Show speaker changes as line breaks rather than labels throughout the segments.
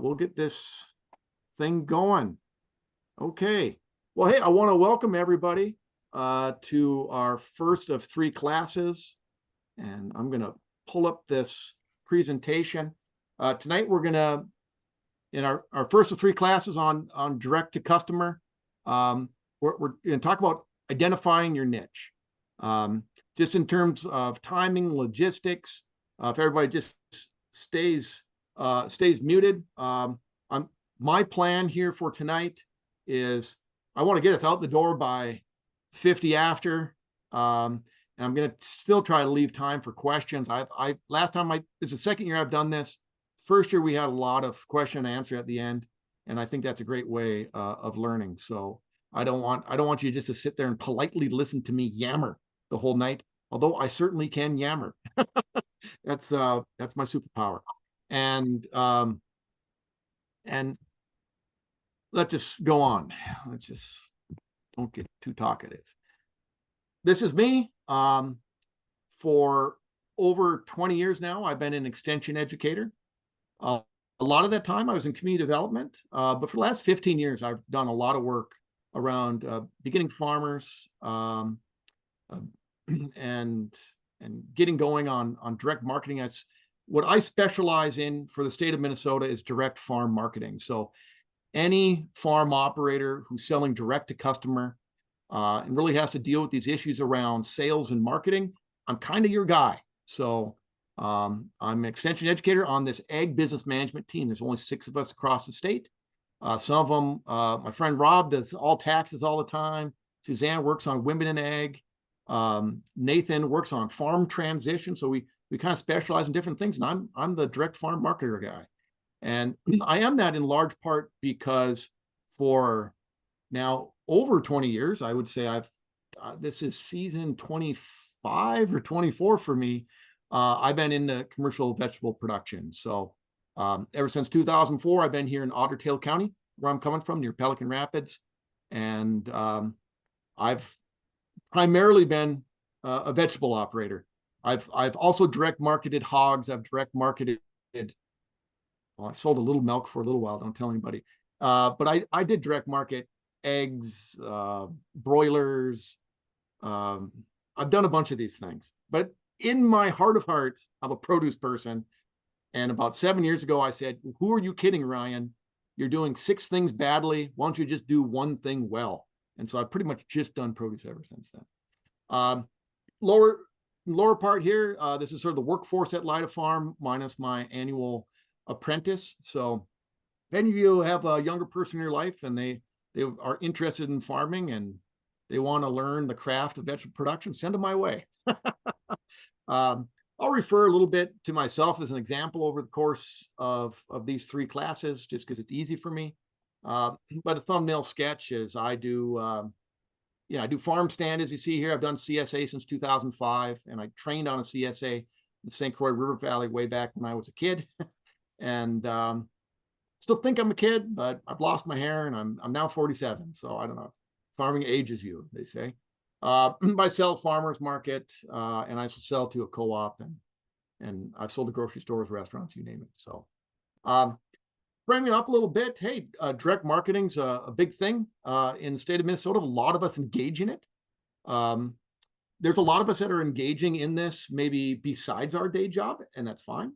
We'll get this thing going. Okay. Well, hey, I want to welcome everybody to our first of three classes. And I'm going to pull up this presentation. Tonight, we're going to, in our first of three classes on direct to customer, we're going to talk about identifying your niche. Just in terms of timing, logistics, if everybody just stays muted. My plan here for tonight is I want to get us out the door by 50 after. And I'm going to still try to leave time for questions. Last time this is the second year I've done this. First year we had a lot of question and answer at the end, and I think that's a great way of learning. So I don't want you just to sit there and politely listen to me yammer the whole night, although I certainly can yammer. That's my superpower. And let's just go on. Let's just don't get too talkative. This is me. For over 20 years now, I've been an extension educator. A lot of that time I was in community development, but for the last 15 years, I've done a lot of work around beginning farmers and getting going on direct marketing. What I specialize in for the state of Minnesota is direct farm marketing. So any farm operator who's selling direct to customer and really has to deal with these issues around sales and marketing, I'm kind of your guy. So I'm an extension educator on this ag business management team. There's only 6 of us across the state. Some of them, my friend Rob does all taxes all the time. Suzanne works on women in ag. Nathan works on farm transition. So we kind of specialize in different things, and I'm the direct farm marketer guy. And I am that in large part because for now over 20 years, I would say this is season 25 or 24 for me. I've been in the commercial vegetable production. So ever since 2004, I've been here in Otter Tail County, where I'm coming from, near Pelican Rapids. And I've primarily been a vegetable operator. I've also direct marketed hogs. I've direct marketed, well, I sold a little milk for a little while, don't tell anybody. But I did direct market eggs, broilers. I've done a bunch of these things. But in my heart of hearts, I'm a produce person. And about 7 years ago, I said, who are you kidding, Ryan? You're doing 6 things badly. Why don't you just do one thing well? And so I've pretty much just done produce ever since then. Lower part here, this is sort of the workforce at Lida Farm minus my annual apprentice. So if any of you have a younger person in your life and they are interested in farming and they want to learn the craft of vegetable production, send them my way. I'll refer a little bit to myself as an example over the course of these 3 classes, just because it's easy for me. But a thumbnail sketch is I do farm stand, as you see here. I've done CSA since 2005, and I trained on a CSA in the St. Croix River Valley way back when I was a kid. And still think I'm a kid, but I've lost my hair and I'm now 47. So I don't know. Farming ages you, they say. I sell at farmers market, and I sell to a co-op, and I've sold to grocery stores, restaurants, you name it. So framing up a little bit, hey, direct marketing's a big thing in the state of Minnesota. A lot of us engage in it. There's a lot of us that are engaging in this maybe besides our day job, and that's fine.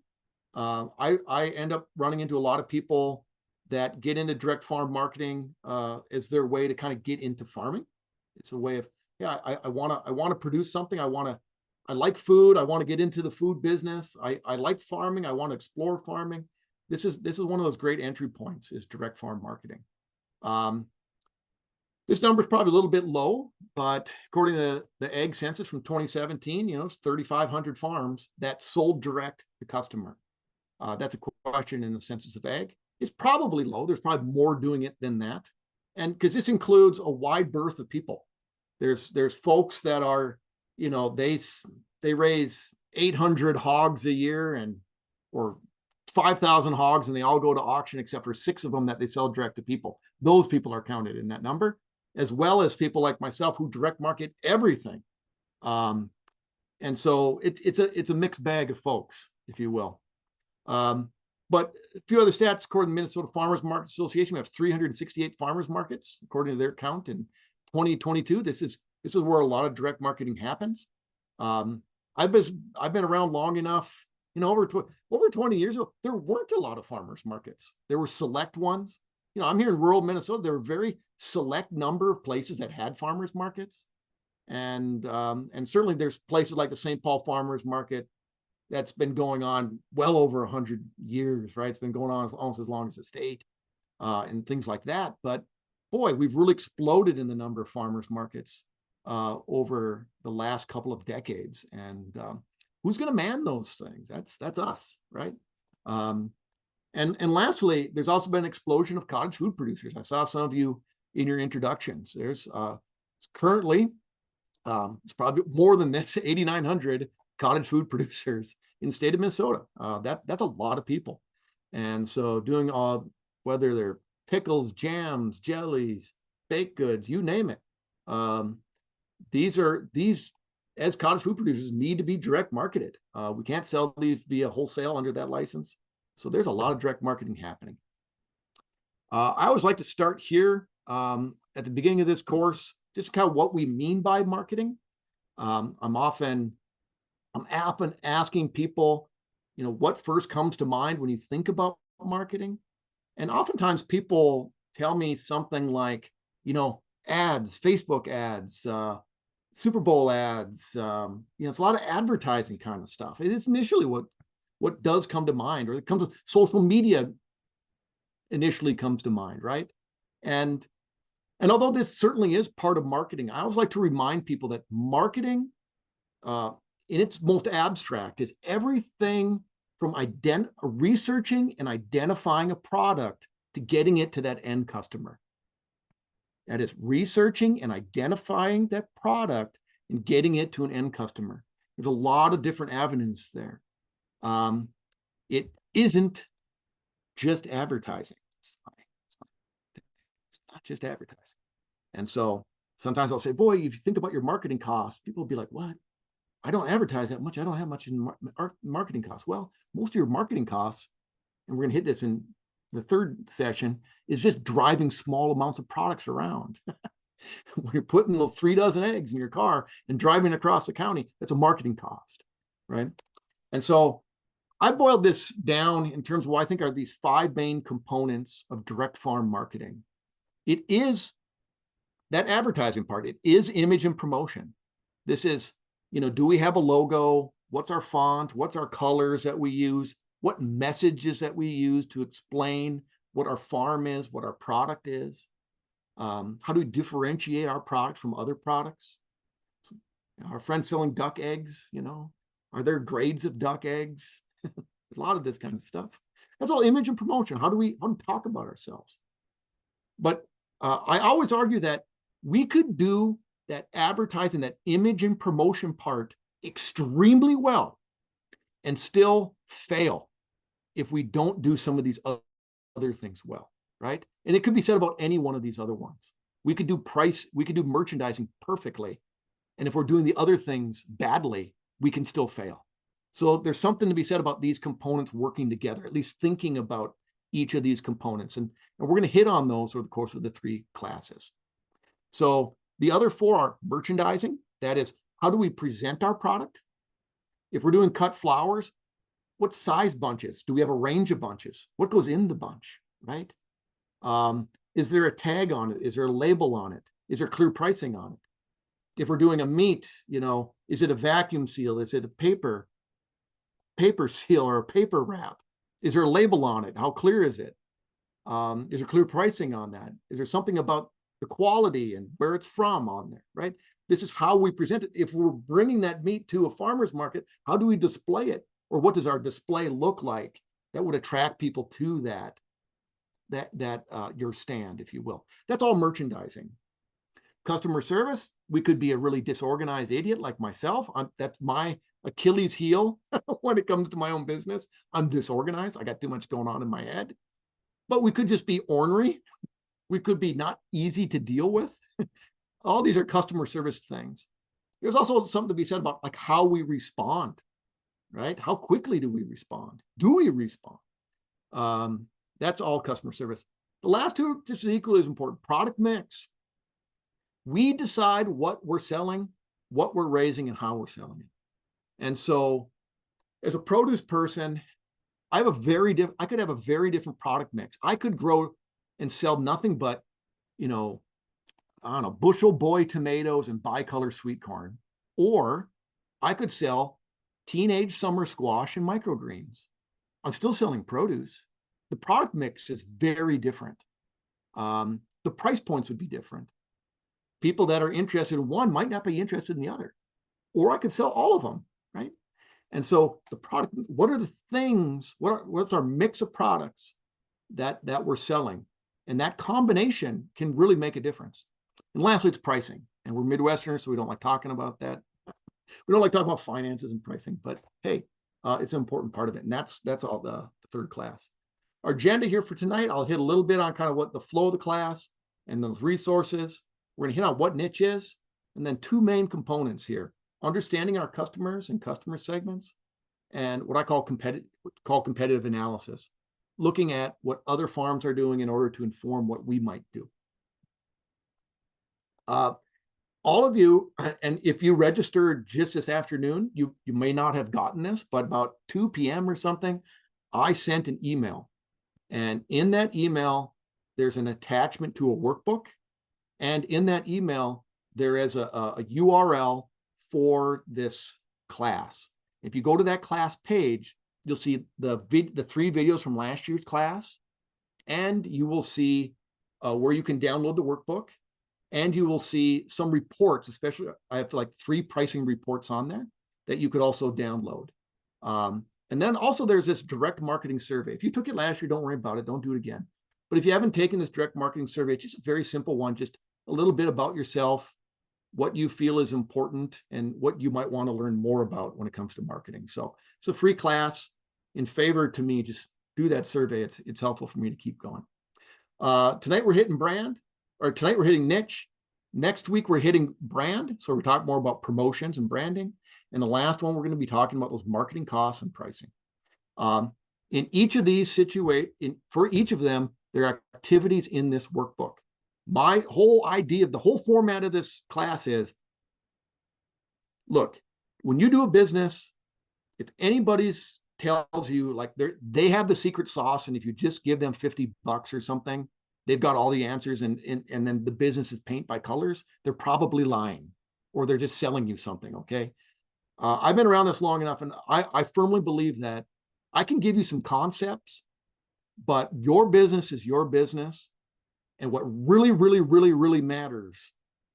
I end up running into a lot of people that get into direct farm marketing as their way to kind of get into farming. It's a way of, yeah, I want to produce something. I like food. I want to get into the food business. I like farming. I want to explore farming. This is one of those great entry points, is direct farm marketing. This number is probably a little bit low, but according to the Ag Census from 2017, it's 3,500 farms that sold direct to customer. That's a question in the Census of Ag. It's probably low. There's probably more doing it than that. And because this includes a wide berth of people. There's folks that are, they raise 800 hogs a year or 5,000 hogs, and they all go to auction except for 6 of them that they sell direct to people. Those people are counted in that number, as well as people like myself who direct market everything. And so it's a mixed bag of folks, if you will. But a few other stats, according to the Minnesota Farmers Market Association, we have 368 farmers markets, according to their count in 2022. This is where a lot of direct marketing happens. I've been around long enough, over 20 years ago, there weren't a lot of farmers markets. There were select ones. I'm here in rural Minnesota. There were very select number of places that had farmers markets. And certainly there's places like the St. Paul Farmers Market that's been going on well over 100 years, right? It's been going on almost as long as the state, and things like that. But boy, we've really exploded in the number of farmers markets over the last couple of decades. And who's going to man those things? That's us, right? And lastly, there's also been an explosion of cottage food producers. I saw some of you in your introductions. There's currently, it's probably more than this, 8,900 cottage food producers in the state of Minnesota. That's a lot of people. And so doing whether they're pickles, jams, jellies, baked goods, you name it. These as cottage food producers need to be direct marketed. We can't sell these via wholesale under that license. So there's a lot of direct marketing happening. I always like to start here at the beginning of this course, just kind of what we mean by marketing. I'm often asking people, what first comes to mind when you think about marketing? And oftentimes people tell me something like, ads, Facebook ads, Super Bowl ads, it's a lot of advertising kind of stuff. It is initially what does come to mind, or it comes with social media initially comes to mind, right? And although this certainly is part of marketing, I always like to remind people that marketing, in its most abstract, is everything from researching and identifying a product to getting it to that end customer. That is researching and identifying that product and getting it to an end customer. There's a lot of different avenues there. It isn't just advertising. It's not just advertising. And so sometimes I'll say, boy, if you think about your marketing costs, people will be like, what? I don't advertise that much. I don't have much in marketing costs. Well, most of your marketing costs, and we're going to hit this in the third session, is just driving small amounts of products around. When you're putting those 3 dozen eggs in your car and driving across the county, that's a marketing cost, right? And so I boiled this down in terms of what I think are these 5 main components of direct farm marketing. It is that advertising part. It is image and promotion. This is, do we have a logo? What's our font? What's our colors that we use? What messages that we use to explain what our farm is, what our product is? How do we differentiate our product from other products? Our friends selling duck eggs, are there grades of duck eggs? A lot of this kind of stuff. That's all image and promotion. How do we talk about ourselves? But I always argue that we could do that advertising, that image and promotion part extremely well and still fail if we don't do some of these other things well, right? And it could be said about any one of these other ones. We could do merchandising perfectly. And if we're doing the other things badly, we can still fail. So there's something to be said about these components working together, at least thinking about each of these components. And we're going to hit on those over the course of the 3 classes. So the other 4 are merchandising. That is, how do we present our product? If we're doing cut flowers, what size bunches? Do we have a range of bunches? What goes in the bunch, right? Is there a tag on it? Is there a label on it? Is there clear pricing on it? If we're doing a meat, is it a vacuum seal? Is it a paper seal or a paper wrap? Is there a label on it? How clear is it? Is there clear pricing on that? Is there something about the quality and where it's from on there, right? This is how we present it. If we're bringing that meat to a farmer's market, how do we display it? Or what does our display look like that would attract people to your stand, if you will? That's all merchandising. Customer service, we could be a really disorganized idiot like myself. That's my Achilles heel when it comes to my own business. I'm disorganized. I got too much going on in my head. But we could just be ornery. We could be not easy to deal with. All these are customer service things. There's also something to be said about like how we respond, right? How quickly do we respond? Do we respond? That's all customer service. The last two, just as equally as important, product mix. We decide what we're selling, what we're raising, and how we're selling it. And so as a produce person, I have I could have a very different product mix. I could grow and sell nothing but, I don't know, bushel boy tomatoes and bicolor sweet corn. Or I could sell teenage summer squash and microgreens. I'm still selling produce. The product mix is very different. The price points would be different. People that are interested in one might not be interested in the other. Or I could sell all of them, right? And so the product, what are the things, what's our mix of products that we're selling? And that combination can really make a difference. And lastly, it's pricing. And we're Midwesterners, so we don't like talking about that. We don't like talking about finances and pricing, but hey, it's an important part of it. And that's all the third class. Our agenda here for tonight, I'll hit a little bit on kind of what the flow of the class and those resources. We're going to hit on what niche is, and then two main components here: understanding our customers and customer segments, and what I call competitive analysis, looking at what other farms are doing in order to inform what we might do. All of you, and if you registered just this afternoon, you may not have gotten this, but about 2 p.m. or something, I sent an email. And in that email, there's an attachment to a workbook. And in that email, there is a URL for this class. If you go to that class page, you'll see the 3 videos from last year's class, and you will see where you can download the workbook, and you will see some reports, especially I have like 3 pricing reports on there that you could also download. And then also there's this direct marketing survey. If you took it last year, don't worry about it. Don't do it again. But if you haven't taken this direct marketing survey, it's just a very simple one, just a little bit about yourself, what you feel is important, and what you might want to learn more about when it comes to marketing. So it's a free class. In favor to me, just do that survey. It's helpful for me to keep going. Tonight we're hitting brand, or tonight we're hitting niche. Next week we're hitting brand. So we're talking more about promotions and branding. And the last one, we're going to be talking about those marketing costs and pricing. In each of these for each of them, there are activities in this workbook. My whole idea of the whole format of this class is, look, when you do a business, if anybody's tells you like they have the secret sauce, and if you just give them $50 or something, they've got all the answers, and then the business is paint by colors, they're probably lying, or they're just selling you something. Okay. I've been around this long enough, and I firmly believe that I can give you some concepts, but your business is your business. And what really, really, really, really matters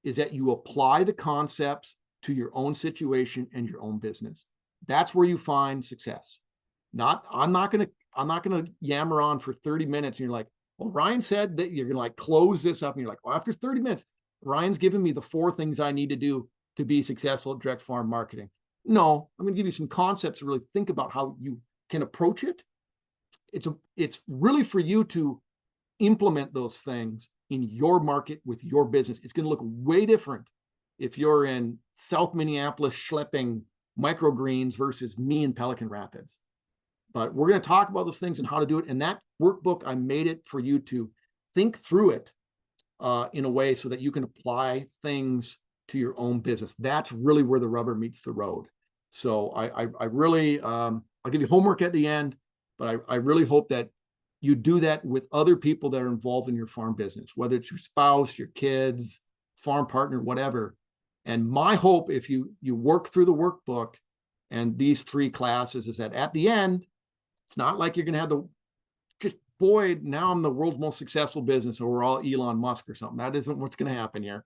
is that you apply the concepts to your own situation and your own business. That's where you find success. I'm not gonna yammer on for 30 minutes and you're like, well, Ryan said that you're gonna like close this up, and you're like, well, after 30 minutes, Ryan's given me the 4 things I need to do to be successful at direct farm marketing. No, I'm gonna give you some concepts to really think about how you can approach it. It's really for you to implement those things in your market with your business. It's going to look way different if you're in South Minneapolis schlepping microgreens versus me in Pelican Rapids. But we're going to talk about those things and how to do it. And that workbook, I made it for you to think through it in a way so that you can apply things to your own business. That's really where the rubber meets the road. So I really, I'll give you homework at the end, but I really hope that you do that with other people that are involved in your farm business, whether it's your spouse, your kids, farm partner, whatever. And my hope, if you work through the workbook and these 3 classes, is that at the end, it's not like you're going to have boy, now I'm the world's most successful business, or we're all Elon Musk or something. That isn't what's going to happen here.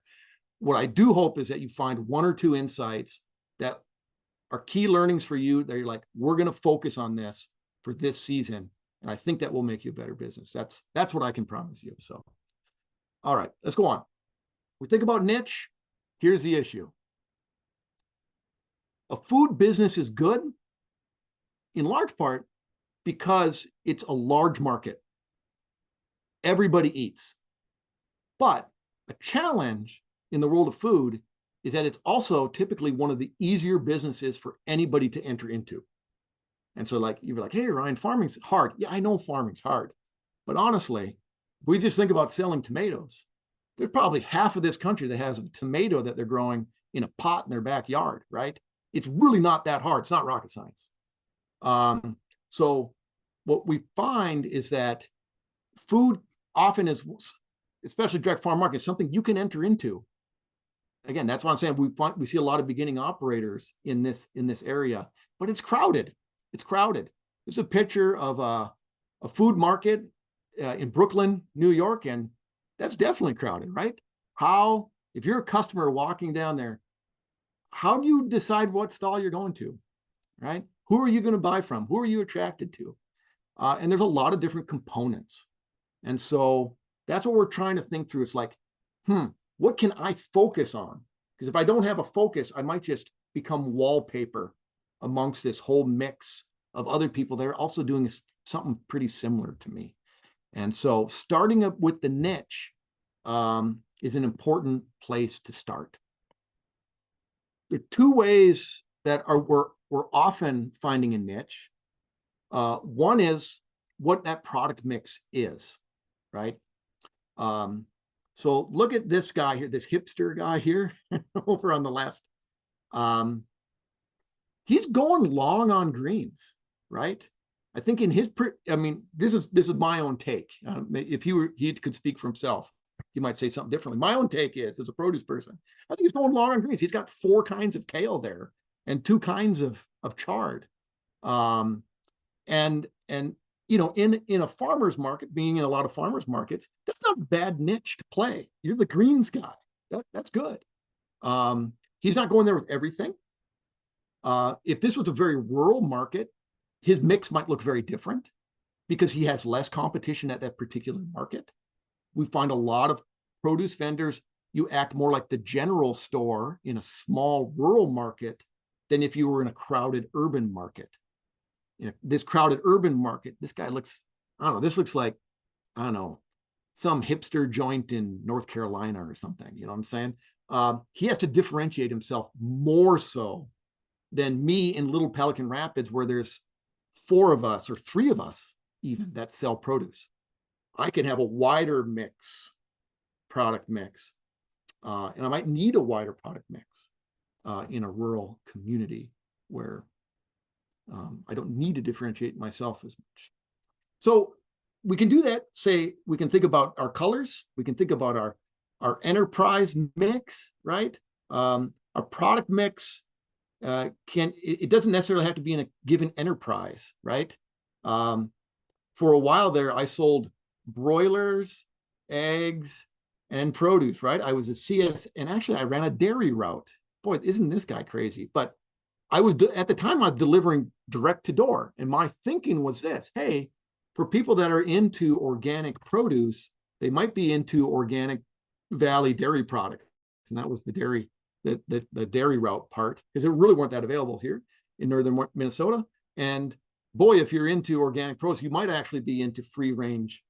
What I do hope is that you find 1 or 2 insights that are key learnings for you that you're like, we're going to focus on this for this season. And I think that will make you a better business. That's what I can promise you. So, all right, let's go on. We think about niche. Here's the issue. A food business is good in large part because it's a large market. Everybody eats. But a challenge in the world of food is that it's also typically one of the easier businesses for anybody to enter into. And so like, you're like, hey, Ryan, farming's hard. Yeah, I know farming's hard. But honestly, if we just think about selling tomatoes, there's probably half of this country that has a tomato that they're growing in a pot in their backyard, right? It's really not that hard. It's not rocket science. So what we find is that food often is, especially direct farm market, something you can enter into. Again, that's what I'm saying. We see a lot of beginning operators in this area, but it's crowded. It's crowded. There's a picture of a food market in Brooklyn, New York, and that's definitely crowded, right? How, if you're a customer walking down there, how do you decide what stall you're going to, right? Who are you going to buy from? Who are you attracted to? And there's a lot of different components. And so that's what we're trying to think through. It's like, what can I focus on? Because if I don't have a focus, I might just become wallpaper amongst this whole mix of other people that are also doing something pretty similar to me. And so starting up with the niche is an important place to start. There are two ways that we're often finding a niche. One is what that product mix is, right? So look at this guy here, this hipster guy here over on the left. He's going long on greens, right? I think in his, I mean, this is my own take. If he could speak for himself, he might say something differently. My own take is, as a produce person, I think he's going long on greens. He's got 4 kinds of kale there and 2 kinds of chard. And you know, in a farmer's market, being in a lot of farmers markets, that's not a bad niche to play. You're the greens guy. That's good. He's not going there with everything. If this was a very rural market, his mix might look very different because he has less competition at that particular market. We find a lot of produce vendors, you act more like the general store in a small rural market than if you were in a crowded urban market. You know, this crowded urban market, this guy looks, I don't know, this looks like, I don't know, some hipster joint in North Carolina or something, you know what I'm saying? He has to differentiate himself more so than me in Little Pelican Rapids, where there's 4 of us or 3 of us even that sell produce. I can have a wider product mix, and I might need a wider product mix in a rural community where I don't need to differentiate myself as much. So we can do that. Say, we can think about our colors. We can think about our enterprise mix, right? Our product mix it doesn't necessarily have to be in a given enterprise, right? For a while there, I sold broilers, eggs, and produce, right? I was a CS, and actually I ran a dairy route. Boy, isn't this guy crazy? But I was, at the time, I was delivering direct to door. And my thinking was this: hey, for people that are into organic produce, they might be into Organic Valley dairy products. And that was the dairy, the dairy route part, because there really weren't that available here in northern Minnesota. And boy, if you're into organic produce, you might actually be into free range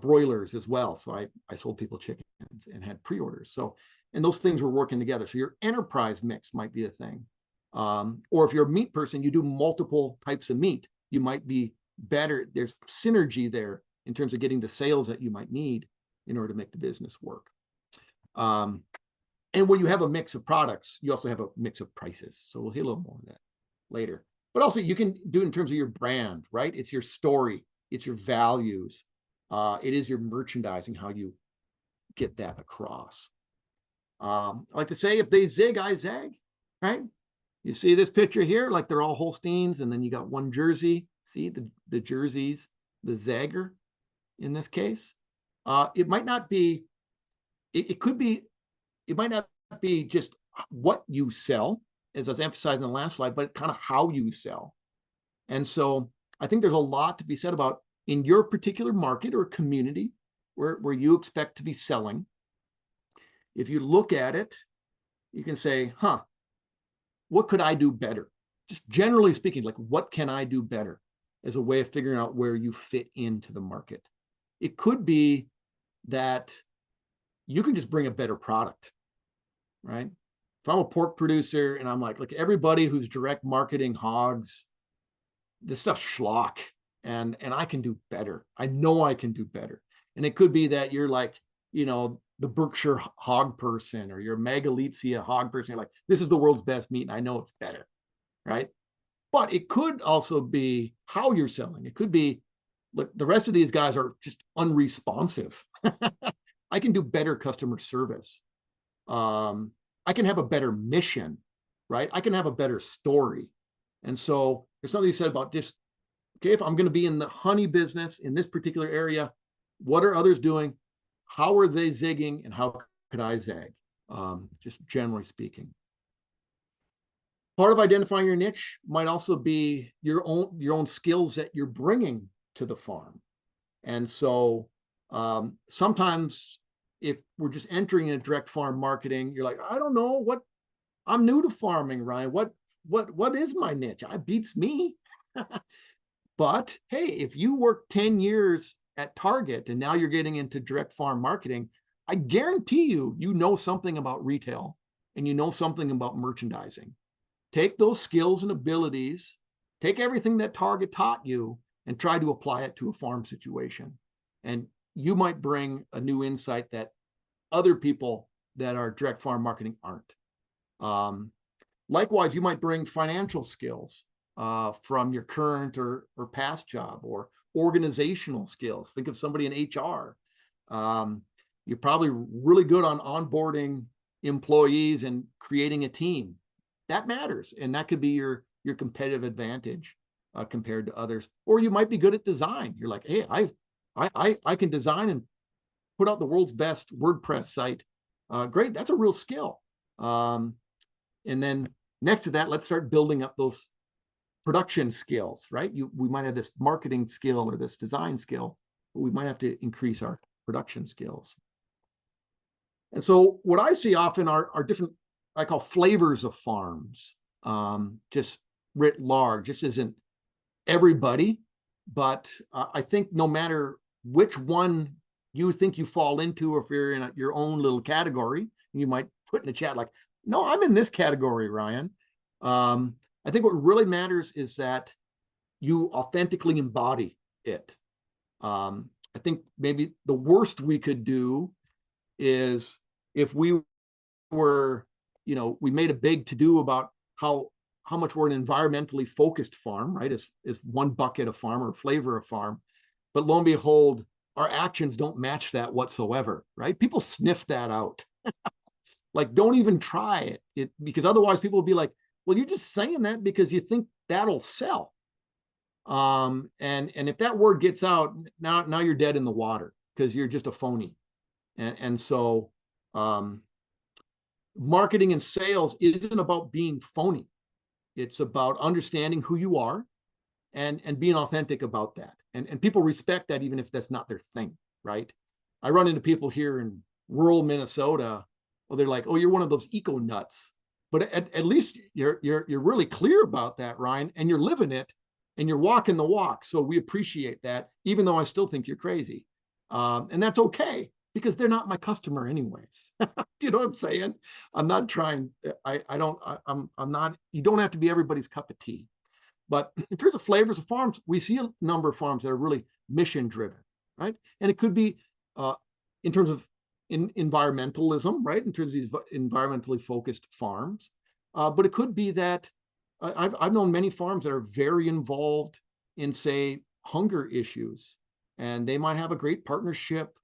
broilers as well. So I sold people chickens and had pre-orders. So, and those things were working together. So your enterprise mix might be a thing. Or if you're a meat person, you do multiple types of meat, you might be better. There's synergy there in terms of getting the sales that you might need in order to make the business work. And when you have a mix of products, you also have a mix of prices. So we'll hit a little more on that later. But also you can do it in terms of your brand, right? It's your story, it's your values, it is your merchandising, how you get that across. I like to say, if they zig, I zag, right? You see this picture here, like they're all Holsteins, and then you got one Jersey. See the jerseys, the Zagger in this case. It might not be, it could be, it might not be just what you sell, as I was emphasizing in the last slide, but kind of how you sell. And so I think there's a lot to be said about, in your particular market or community where you expect to be selling. If you look at it, you can say, what could I do better? Just generally speaking, like, what can I do better as a way of figuring out where you fit into the market? It could be that you can just bring a better product, right? If I'm a pork producer and I'm like, look, everybody who's direct marketing hogs, this stuff's schlock, and I can do better. I know I can do better. And it could be that you're like, the Berkshire hog person, or you're Megalizia hog person. You're like, this is the world's best meat, and I know it's better, right? But it could also be how you're selling. It could be, look, the rest of these guys are just unresponsive. I can do better customer service. I can have a better mission, right? I can have a better story. And so there's something you said about just, okay, if I'm going to be in the honey business in this particular area, what are others doing? How are they zigging, and how could I zag? Just generally speaking. Part of identifying your niche might also be your own skills that you're bringing to the farm. And so sometimes if we're just entering in direct farm marketing, you're like, I don't know what, I'm new to farming, Ryan. What is my niche? It beats me. But hey, if you work 10 years at Target and now you're getting into direct farm marketing, I guarantee you know something about retail, and you know something about merchandising. Take those skills and abilities, take everything that Target taught you, and try to apply it to a farm situation. And you might bring a new insight that other people that are direct farm marketing aren't. Likewise, you might bring financial skills from your current or past job, or organizational skills. Think of somebody in HR. You're probably really good on onboarding employees and creating a team. That matters, and that could be your competitive advantage compared to others. Or you might be good at design. You're like, hey, I can design and put out the world's best WordPress site. Great, that's a real skill. And then next to that, let's start building up those production skills, right? We might have this marketing skill or this design skill, but we might have to increase our production skills. And so what I see often are different, I call flavors of farms, just writ large. This isn't everybody, but I think no matter which one you think you fall into, or if you're in your own little category, you might put in the chat like, no, I'm in this category, Ryan. I think what really matters is that you authentically embody it. I think maybe the worst we could do is if we were, we made a big to-do about how much we're an environmentally focused farm, right? Is one bucket of farm or flavor of farm. But lo and behold, our actions don't match that whatsoever, right? People sniff that out. Like, don't even try it, because otherwise people will be like, well, you're just saying that because you think that'll sell. And if that word gets out, now you're dead in the water, because you're just a phony. And so marketing and sales isn't about being phony. It's about understanding who you are and being authentic about that. And people respect that, even if that's not their thing, right? I run into people here in rural Minnesota. Well, they're like, oh, you're one of those eco nuts. But at least you're really clear about that, Ryan, and you're living it, and you're walking the walk. So we appreciate that, even though I still think you're crazy. And that's okay, because they're not my customer anyways. You know what I'm saying? I'm not trying, I'm not, you don't have to be everybody's cup of tea. But in terms of flavors of farms, we see a number of farms that are really mission driven, right? And it could be in terms of environmentalism, right? In terms of these environmentally focused farms. But it could be that I've known many farms that are very involved in, say, hunger issues, and they might have a great partnership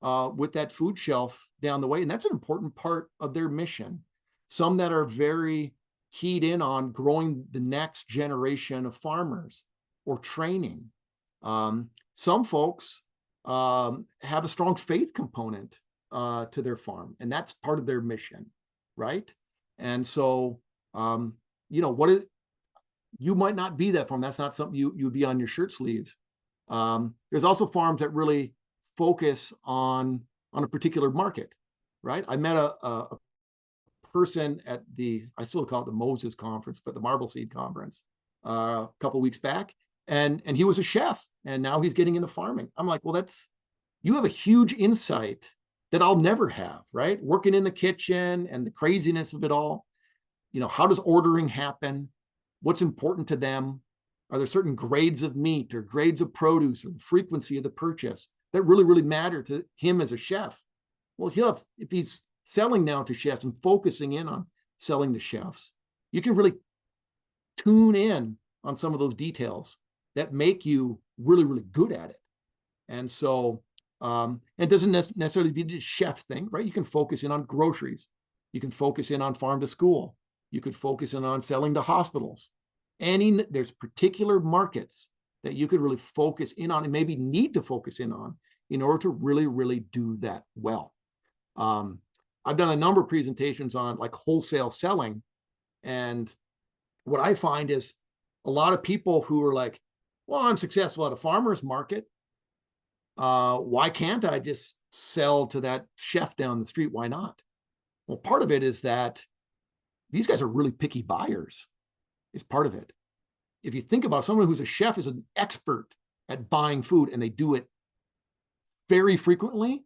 with that food shelf down the way. And that's an important part of their mission. Some that are very keyed in on growing the next generation of farmers or training. Some folks have a strong faith component to their farm, and that's part of their mission, right? And so, you might not be that farm. That's not something you would be on your shirt sleeves. There's also farms that really focus on a particular market, right? I met a person at I still call it the Moses Conference, but the Marbleseed Conference a couple of weeks back, and he was a chef, and now he's getting into farming. I'm like, well, you have a huge insight that I'll never have, right? Working in the kitchen and the craziness of it all. How does ordering happen? What's important to them? Are there certain grades of meat or grades of produce or the frequency of the purchase that really, really matter to him as a chef? Well, if he's selling now to chefs and focusing in on selling to chefs, you can really tune in on some of those details that make you really, really good at it. And so it doesn't necessarily be the chef thing, right? You can focus in on groceries. You can focus in on farm to school. You could focus in on selling to hospitals. There's particular markets that you could really focus in on and maybe need to focus in on in order to really, really do that well. I've done a number of presentations on like wholesale selling. And what I find is a lot of people who are like, well, I'm successful at a farmer's market. Why can't I just sell to that chef down the street? Why not? Well, part of it is that these guys are really picky buyers. Is part of it. If you think about someone who's a chef is an expert at buying food, and they do it very frequently,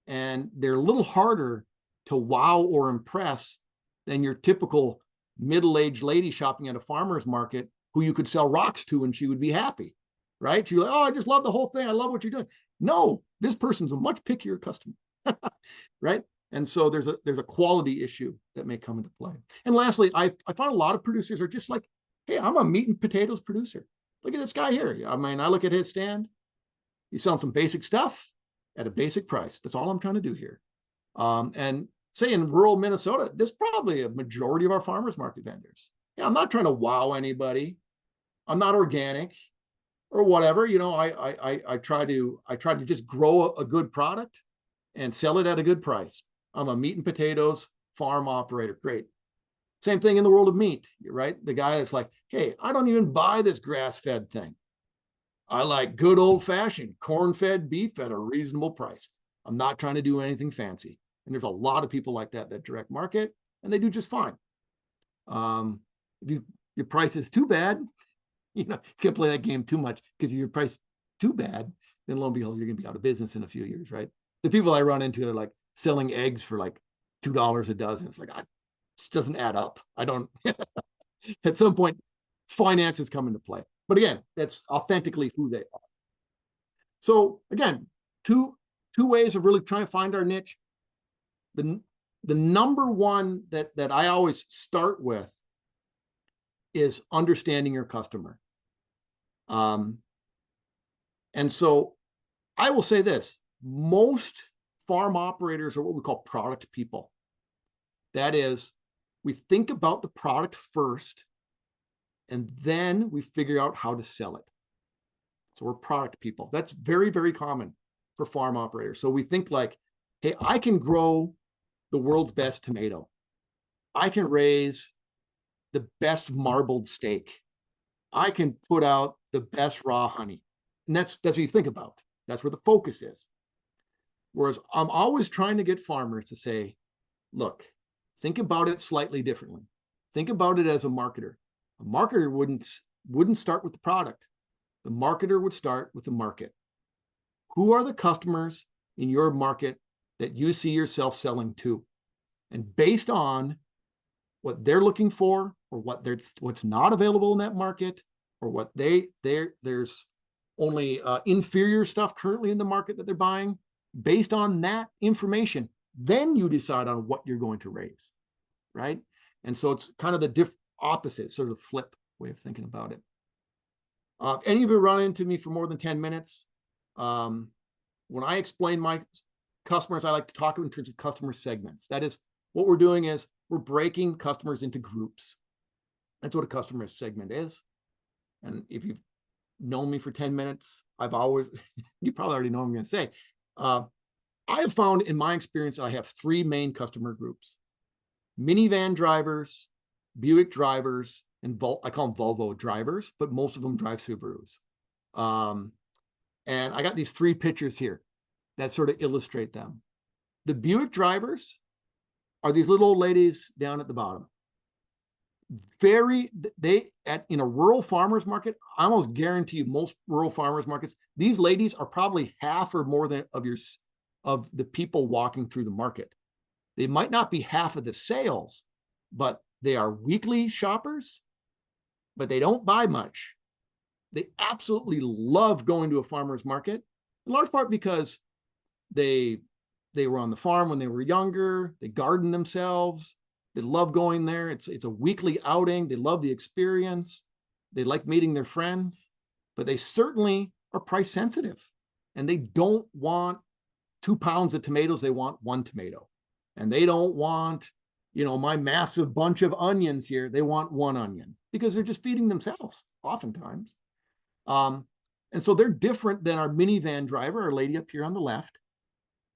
and they're a little harder to wow or impress than your typical middle-aged lady shopping at a farmer's market who you could sell rocks to and she would be happy, right? She's like, oh, I just love the whole thing. I love what you're doing. No, this person's a much pickier customer, right? And so there's a quality issue that may come into play. And lastly, I find a lot of producers are just like, hey, I'm a meat and potatoes producer. Look at this guy here. I mean, I look at his stand. He's selling some basic stuff at a basic price. That's all I'm trying to do here. And say in rural Minnesota, there's probably a majority of our farmers market vendors. Yeah, I'm not trying to wow anybody. I'm not organic or whatever. You know, I try to just grow a good product and sell it at a good price. I'm a meat and potatoes farm operator. Great. Same thing in the world of meat, right? The guy is like, hey, I don't even buy this grass-fed thing. I like good old-fashioned corn-fed beef at a reasonable price. I'm not trying to do anything fancy. And there's a lot of people like that direct market, and they do just fine. If your price is too bad, you can't play that game too much, because if your price too bad, then lo and behold, you're going to be out of business in a few years, right? The people I run into are like selling eggs for like $2 a dozen. It's like, this doesn't add up. I don't, at some point, finances come into play. But again, that's authentically who they are. So again, two ways of really trying to find our niche. The number one that I always start with is understanding your customer. And so I will say this, most farm operators are what we call product people. That is, we think about the product first, and then we figure out how to sell it. So we're product people. That's very, very common for farm operators. So we think like, hey, I can grow the world's best tomato. I can raise the best marbled steak. I can put out the best raw honey. And that's what you think about. That's where the focus is. Whereas I'm always trying to get farmers to say, look, think about it slightly differently. Think about it as a marketer. A marketer wouldn't start with the product. The marketer would start with the market. Who are the customers in your market that you see yourself selling to? And based on what they're looking for, or what's not available in that market, or what there's only inferior stuff currently in the market that they're buying, based on that information, then you decide on what you're going to raise, right? And so it's kind of the opposite, sort of flip way of thinking about it. Any of you run into me for more than 10 minutes? When I explain my customers, I like to talk in terms of customer segments. That is, what we're doing is we're breaking customers into groups. That's what a customer segment is. And if you've known me for 10 minutes, you probably already know what I'm going to say. I have found in my experience that I have three main customer groups: minivan drivers, Buick drivers, and I call them Volvo drivers, but most of them drive Subarus. And I got these three pictures here that sort of illustrate them. The Buick drivers are these little old ladies down at the bottom. In a rural farmers market, I almost guarantee you most rural farmers markets, these ladies are probably half or more than of the people walking through the market. They might not be half of the sales, but they are weekly shoppers, but they don't buy much. they absolutely love going to a farmer's market, in large part because they were on the farm when they were younger, they garden themselves, they love going there. It's a weekly outing. They love the experience. They like meeting their friends, but they certainly are price sensitive, and they don't want 2 pounds of tomatoes. They want 1 tomato, and they don't want, my massive bunch of onions here. They want 1 onion because they're just feeding themselves oftentimes. And so they're different than our minivan driver, our lady up here on the left,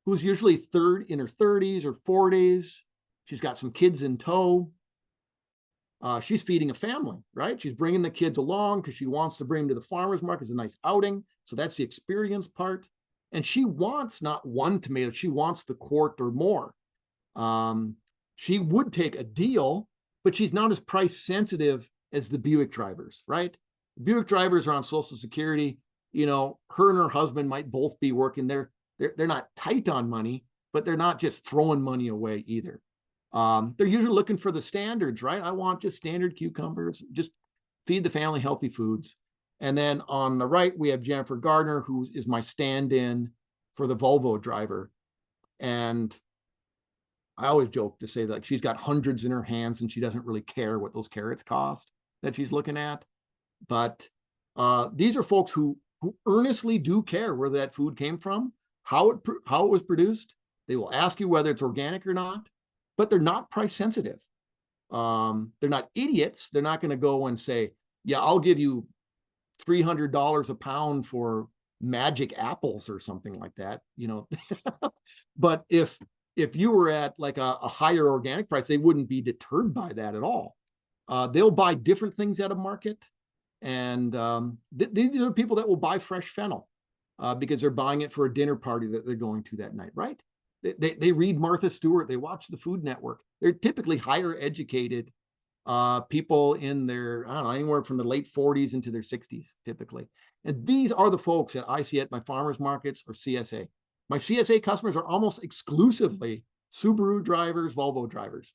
who's usually in her 30s or 40s. She's got some kids in tow. She's feeding a family, right? She's bringing the kids along because she wants to bring them to the farmer's market. It's a nice outing. So that's the experience part. And she wants not 1 tomato. She wants the quart or more. She would take a deal, but she's not as price sensitive as the Buick drivers, right? The Buick drivers are on Social Security. Her and her husband might both be working. They're not tight on money, but they're not just throwing money away either. They're usually looking for the standards, right? I want just standard cucumbers, just feed the family healthy foods. And then on the right, we have Jennifer Gardner, who is my stand-in for the Volvo driver. And I always joke to say that she's got hundreds in her hands and she doesn't really care what those carrots cost that she's looking at. But these are folks who earnestly do care where that food came from, how it was produced. They will ask you whether it's organic or not, but they're not price sensitive. They're not idiots. They're not going to go and say, yeah, I'll give you $300 a pound for magic apples or something like that, But if you were at like a higher organic price, they wouldn't be deterred by that at all. They'll buy different things at a market. And these are people that will buy fresh fennel because they're buying it for a dinner party that they're going to that night, right? They read Martha Stewart. They watch the Food Network. They're typically higher educated people in their, I don't know, anywhere from the late 40s into their 60s, typically. And these are the folks that I see at my farmers markets or CSA. My CSA customers are almost exclusively Subaru drivers, Volvo drivers.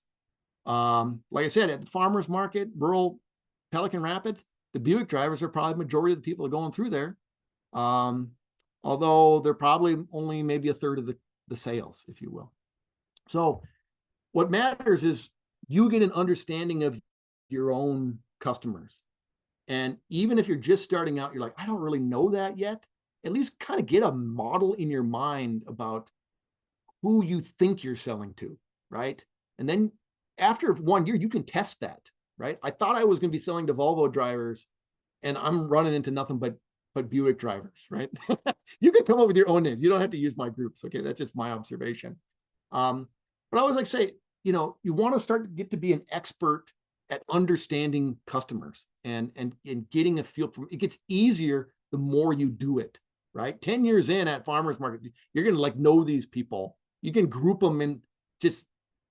Like I said, at the farmers market, rural Pelican Rapids, the Buick drivers are probably the majority of the people going through there. Although they're probably only maybe a third of the sales, if you will. So what matters is you get an understanding of your own customers. And even if you're just starting out, you're like, I don't really know that yet. At least kind of get a model in your mind about who you think you're selling to, right? And then after 1 year, you can test that, right? I thought I was going to be selling to Volvo drivers, and I'm running into nothing but Buick drivers, right? You can come up with your own names. You don't have to use my groups. Okay, that's just my observation. But I always like to say, you want to start to get to be an expert at understanding customers and getting a feel from it. Gets easier the more you do it, right? 10 years in at farmers market, you're going to like know these people. You can group them in just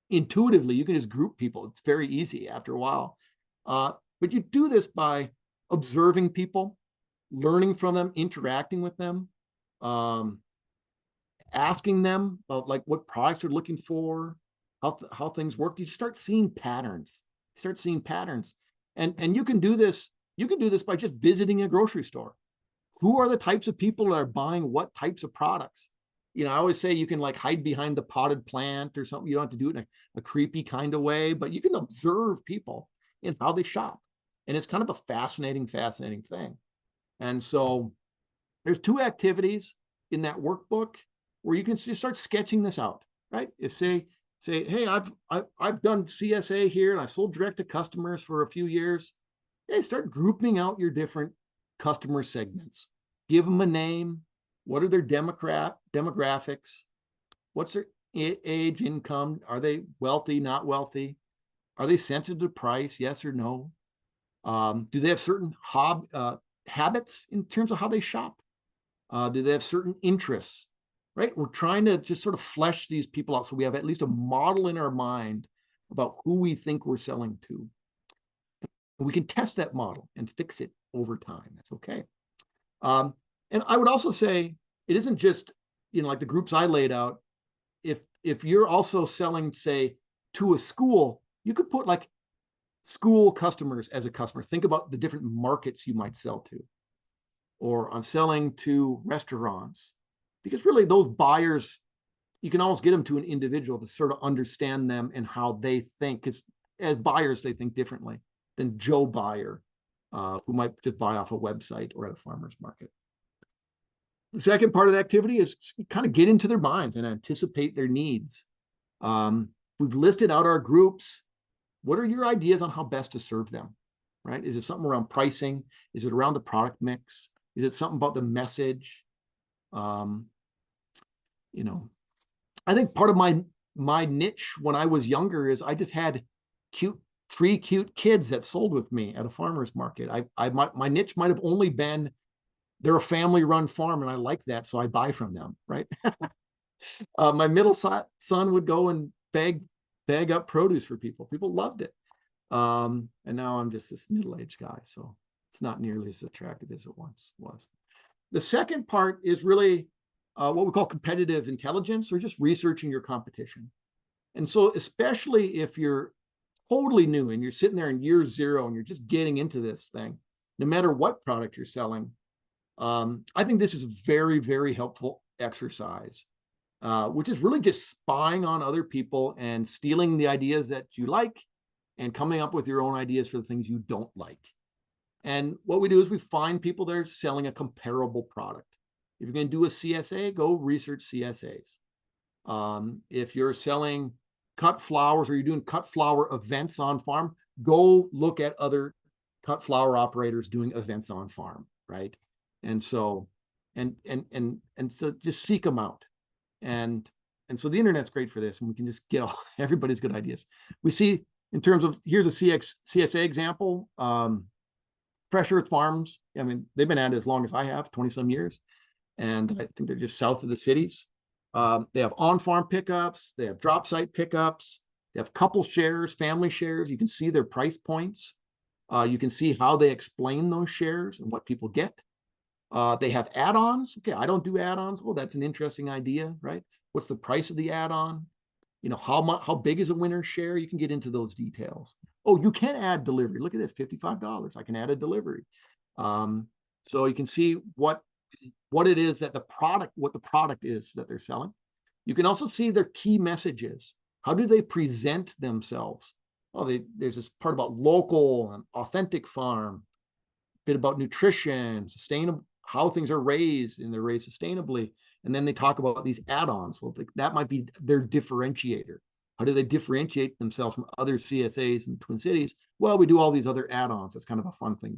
intuitively. You can just group people. It's very easy after a while. But you do this by observing people, learning from them, interacting with them, asking them about like what products they're looking for, how things work. You start seeing patterns. And you can do this. You can do this by just visiting a grocery store. Who are the types of people that are buying what types of products? I always say you can like hide behind the potted plant or something. You don't have to do it in a creepy kind of way, but you can observe people and how they shop. And it's kind of a fascinating thing. And so there's 2 activities in that workbook where you can just start sketching this out, right? You say, hey, I've done CSA here and I sold direct to customers for a few years. Hey, start grouping out your different customer segments. Give them a name. What are their demographics? What's their age, income? Are they wealthy, not wealthy? Are they sensitive to price? Yes or no? Do they have certain habits in terms of how they shop? Do they have certain interests? Right? We're trying to just sort of flesh these people out so we have at least a model in our mind about who we think we're selling to. And we can test that model and fix it over time. That's okay. And I would also say it isn't just, like the groups I laid out. If you're also selling, say, to a school, you could put like school customers as a customer. Think about the different markets you might sell to. or I'm selling to restaurants, because really those buyers, you can always get them to an individual to sort of understand them and how they think, because as buyers, they think differently than Joe Buyer, who might just buy off a website or at a farmer's market. The second part of the activity is kind of get into their minds and anticipate their needs. We've listed out our groups. What are your ideas on how best to serve them, right? Is it something around pricing? Is it around the product mix? Is it something about the message? You know, I think part of my niche when I was younger is I just had three cute kids that sold with me at a farmer's market. My niche might have only been they're a family-run farm, and I like that, so I buy from them, right? My middle son would go and bag up produce for people. People loved it. And now I'm just this middle-aged guy, so it's not nearly as attractive as it once was. The second part is really what we call competitive intelligence, or just researching your competition. And so especially if you're totally new and you're sitting there in year zero and you're just getting into this thing, no matter what product you're selling, I think this is a very, very helpful exercise, which is really just spying on other people and stealing the ideas that you like and coming up with your own ideas for the things you don't like. And what we do is we find people that are selling a comparable product. If you're going to do a CSA, go research CSAs. If you're selling cut flowers or you're doing cut flower events on farm, go look at other cut flower operators doing events on farm, right? And so, and so just seek them out. And so the internet's great for this, and we can just get everybody's good ideas. We see in terms of, here's a CSA example, Fresh Earth Farms. I mean, they've been at it as long as I have, 20 some years. And I think they're just south of the cities. They have on-farm pickups. They have drop site pickups. They have couple shares, family shares. You can see their price points. You can see how they explain those shares and what people get. They have add-ons. Okay, I don't do add-ons. Oh, that's an interesting idea, right? What's the price of the add-on? You know, how big is a winner share? You can get into those details. Oh, you can add delivery. Look at this, $55. I can add a delivery. So you can see what it is that what the product is that they're selling. You can also see their key messages. How do they present themselves? Oh, there's this part about local and authentic farm, a bit about nutrition, sustainable, how things are raised, and they're raised sustainably. And then they talk about these add-ons. Well, that might be their differentiator. How do they differentiate themselves from other CSAs in the Twin Cities? Well, we do all these other add-ons. That's kind of a fun thing.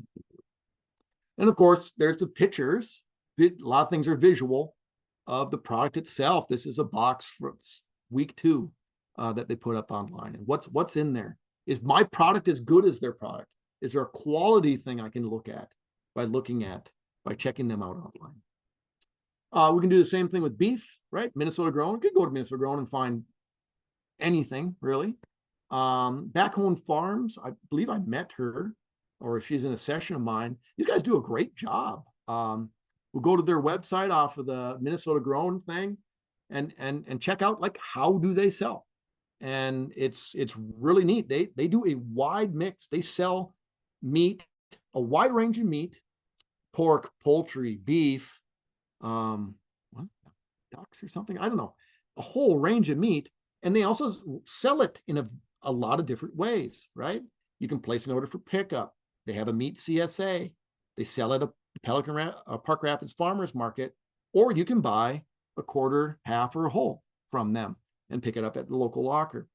And of course, there's the pictures. A lot of things are visual of the product itself. This is a box for week 2 that they put up online. And what's in there? Is my product as good as their product? Is there a quality thing I can look at by checking them out online? We can do the same thing with beef, right? Minnesota grown. You could go to Minnesota grown and find anything, really. Backhome Farms, I believe I met her, or she's in a session of mine. These guys do a great job. We'll go to their website off of the Minnesota grown thing and check out, like, how do they sell? And it's really neat. They do a wide mix. They sell meat, a wide range of meat, pork, poultry, beef, ducks or something. I don't know, a whole range of meat. And they also sell it in a lot of different ways, right? You can place an order for pickup. They have a meat CSA. They sell at a Park Rapids Farmers Market, or you can buy a quarter, half, or a whole from them and pick it up at the local locker.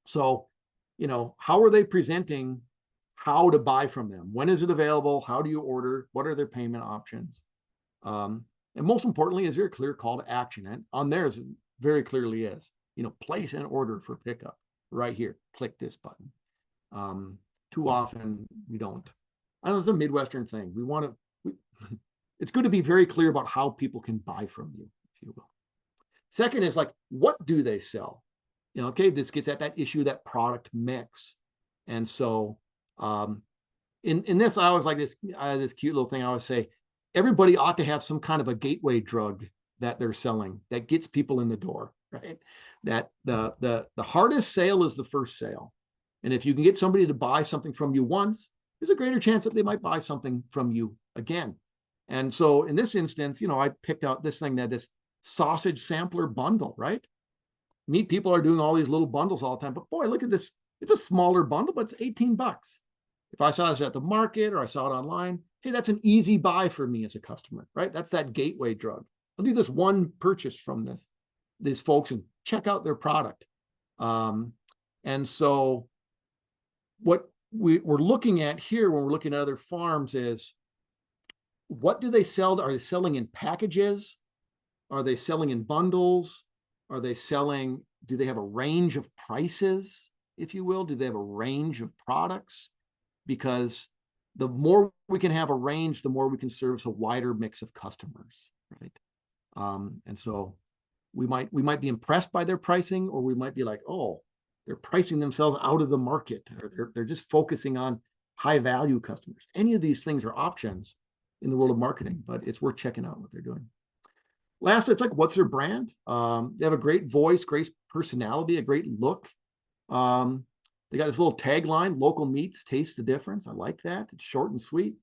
So, you know, how are they presenting how to buy from them? When is it available? How do you order? What are their payment options? And most importantly, is there a clear call to action? And on theirs, it very clearly is, you know, place an order for pickup right here. Click this button. Too often we don't. I know it's a Midwestern thing. It's good to be very clear about how people can buy from you, if you will. Second is, like, what do they sell? You know, okay, this gets at that issue, that product mix. And so in this, I always like this cute little thing. I always say, everybody ought to have some kind of a gateway drug that they're selling that gets people in the door, right? That the hardest sale is the first sale. And if you can get somebody to buy something from you once, there's a greater chance that they might buy something from you again. And so in this instance, you know, I picked out this thing, that this sausage sampler bundle, right? Meat people are doing all these little bundles all the time, but boy, look at this. It's a smaller bundle, but it's 18 bucks. If I saw this at the market or I saw it online, hey, that's an easy buy for me as a customer, right? That's that gateway drug. I'll do this one purchase from these folks and check out their product. And so what we're looking at here when we're looking at other farms is, what do they sell? Are they selling in packages? Are they selling in bundles? Are they selling, do they have a range of prices, if you will? Do they have a range of products? Because the more we can have a range, the more we can service a wider mix of customers, right? And so we might be impressed by their pricing, or we might be like, oh, they're pricing themselves out of the market, or they're just focusing on high value customers. Any of these things are options in the world of marketing, but it's worth checking out what they're doing. Last, it's like, what's their brand? They have a great voice, great personality, a great look. They got this little tagline, local meats, taste the difference. I like that. It's short and sweet.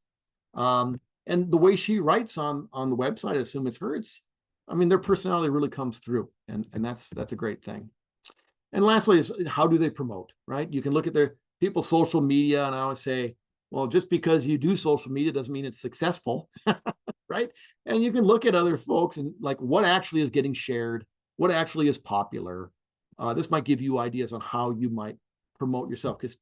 And the way she writes on the website, I assume it's her, I mean, their personality really comes through, and that's a great thing. And lastly is, how do they promote, right? You can look at their people's social media, and I always say, well, just because you do social media doesn't mean it's successful, right? And you can look at other folks and like, what actually is getting shared, what actually is popular. This might give you ideas on how you might promote yourself, because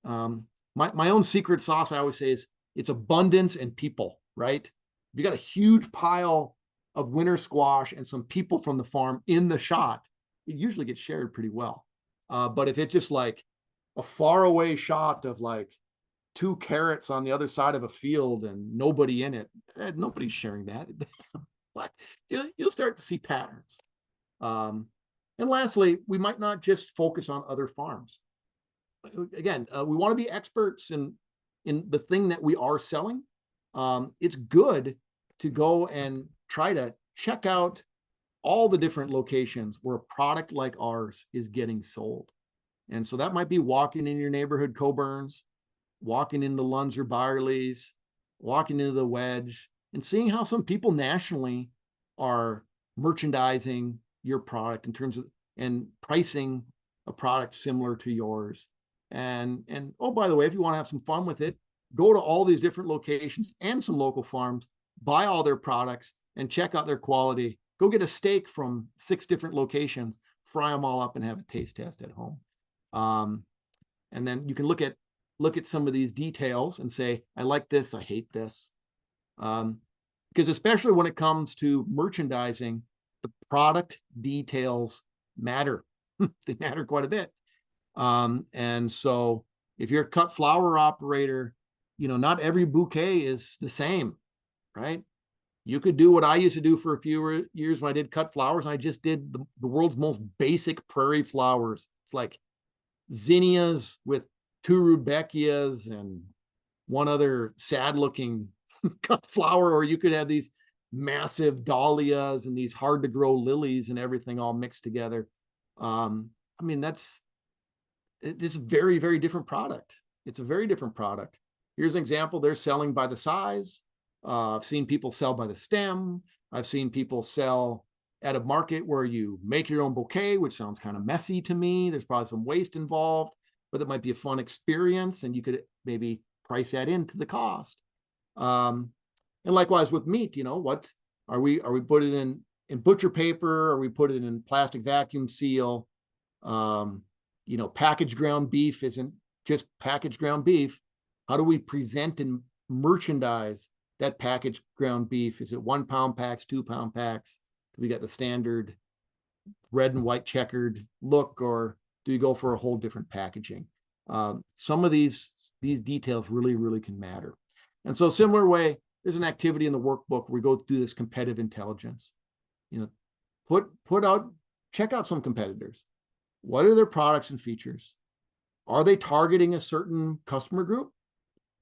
my own secret sauce, I always say, is it's abundance and people, right? If you got a huge pile of winter squash and some people from the farm in the shot, it usually gets shared pretty well. But if it's just like a faraway shot of like 2 carrots on the other side of a field and nobody in it, nobody's sharing that. But you'll start to see patterns. And lastly, we might not just focus on other farms. Again, we want to be experts in the thing that we are selling. It's good to go and try to check out all the different locations where a product like ours is getting sold. And so that might be walking in your neighborhood Coburns, walking into Lunds or Byerly's, walking into the Wedge, and seeing how some people nationally are merchandising your product in terms of, and pricing a product similar to yours. And oh, by the way, if you want to have some fun with it, go to all these different locations and some local farms, buy all their products and check out their quality. Go get a steak from 6 different locations, fry them all up and have a taste test at home. And then you can look at some of these details and say, I like this, I hate this. Because especially when it comes to merchandising, the product details matter. They matter quite a bit. And so if you're a cut flower operator, you know, not every bouquet is the same, right? You could do what I used to do for a few years when I did cut flowers. I just did the world's most basic prairie flowers. It's like zinnias with 2 rudbeckias and one other sad looking cut flower, or you could have these massive dahlias and these hard to grow lilies and everything all mixed together. I mean, it's a very, very different product. It's a very different product. Here's an example. They're selling by the size. I've seen people sell by the stem. I've seen people sell at a market where you make your own bouquet, which sounds kind of messy to me. There's probably some waste involved, but it might be a fun experience, and you could maybe price that into the cost. And likewise with meat, you know, what are we putting in butcher paper? Are we putting it in plastic vacuum seal? You know, packaged ground beef isn't just packaged ground beef. How do we present and merchandise that packaged ground beef? Is it 1 pound packs, 2 pound packs? Do we got the standard red and white checkered look, or do you go for a whole different packaging? Some of these details really, really can matter. And so similar way, there's an activity in the workbook where we go do this competitive intelligence. You know, check out some competitors. What are their products and features? Are they targeting a certain customer group?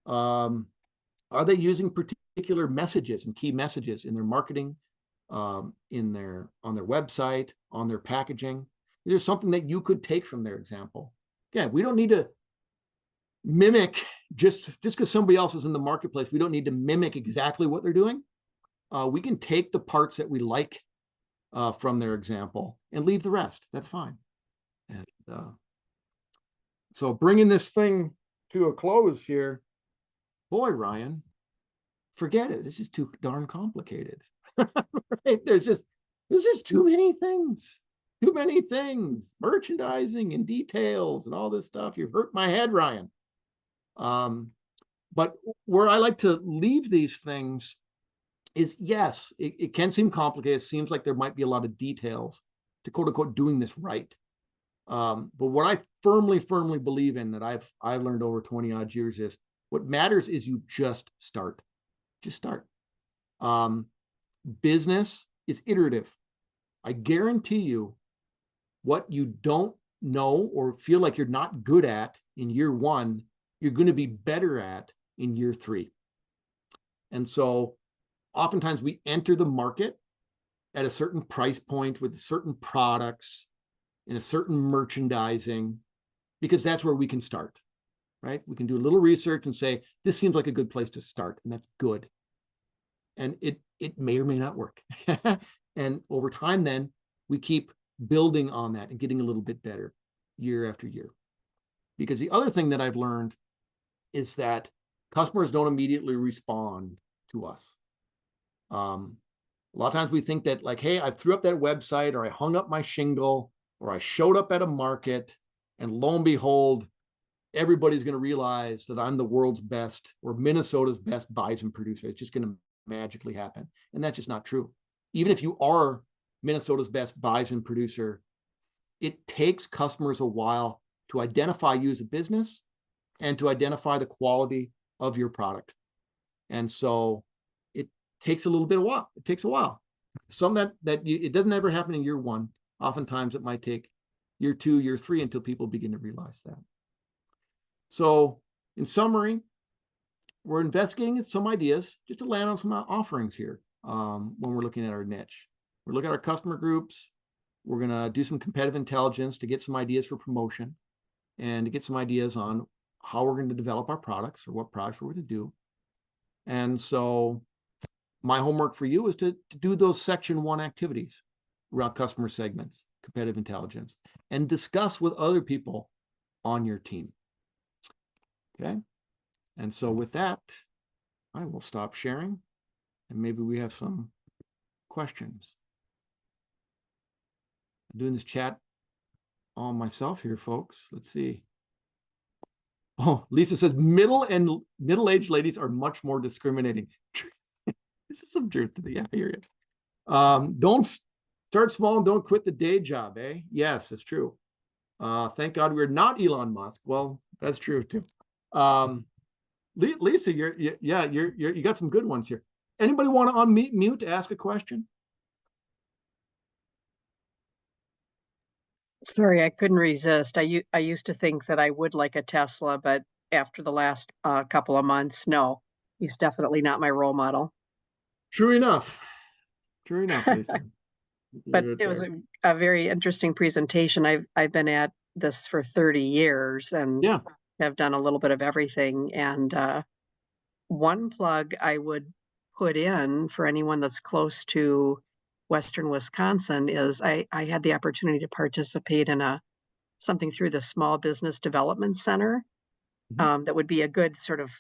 Are they using particular messages and key messages in their marketing, on their website, on their packaging? Is there something that you could take from their example? Again, we don't need mimic just because somebody else is in the marketplace. We don't need to mimic exactly what they're doing. We can take the parts that we like from their example and leave the rest. That's fine. And so bringing this thing to a close here, boy, Ryan, forget it. This is too darn complicated. Right? There's just too many things. Too many things. Merchandising and details and all this stuff. You've hurt my head, Ryan. But where I like to leave these things is, yes, it can seem complicated. It seems like there might be a lot of details to quote unquote doing this right. But what I firmly believe in, that I've learned over 20 odd years, is what matters is you just start. Just start. Business is iterative. I guarantee you, what you don't know or feel like you're not good at in year one, you're going to be better at in year 3. And so oftentimes we enter the market at a certain price point with certain products and a certain merchandising, because that's where we can start, right? We can do a little research and say, this seems like a good place to start, and that's good. And it may or may not work. And over time, then we keep building on that and getting a little bit better year after year. Because the other thing that I've learned is that customers don't immediately respond to us. A lot of times we think that, like, hey, I threw up that website, or I hung up my shingle, or I showed up at a market, and lo and behold, everybody's going to realize that I'm the world's best or Minnesota's best bison producer. It's just going to magically happen. And that's just not true. Even if you are Minnesota's best bison producer, it takes customers a while to identify you as a business and to identify the quality of your product. And so it takes a little bit of while. It takes a while. Some it doesn't ever happen in year 1. Oftentimes it might take year 2, year 3 until people begin to realize that. So in summary, we're investigating some ideas just to land on some offerings here when we're looking at our niche. We're looking at our customer groups. We're going to do some competitive intelligence to get some ideas for promotion and to get some ideas on how we're going to develop our products, or what products we're going to do. And so my homework for you is to do those section 1 activities around customer segments, competitive intelligence, and discuss with other people on your team. Okay. And so with that, I will stop sharing, and maybe we have some questions. I'm doing this chat all myself here, folks. Let's see. Oh, Lisa says middle-aged ladies are much more discriminating. This is some truth to the, yeah, I hear you. Don't start small and don't quit the day job, eh? Yes, it's true. Thank God we're not Elon Musk. Well, that's true too. Lisa, you got some good ones here. Anybody want to unmute to ask a question?
Sorry, I couldn't resist. I used to think that I would like a Tesla, but after the last couple of months, no, he's definitely not my role model.
True enough. True enough, Lisa.
But it was a very interesting presentation. I've been at this for 30 years and
yeah,
have done a little bit of everything. And one plug I would put in for anyone that's close to Western Wisconsin is I had the opportunity to participate in something through the Small Business Development Center. That would be a good sort of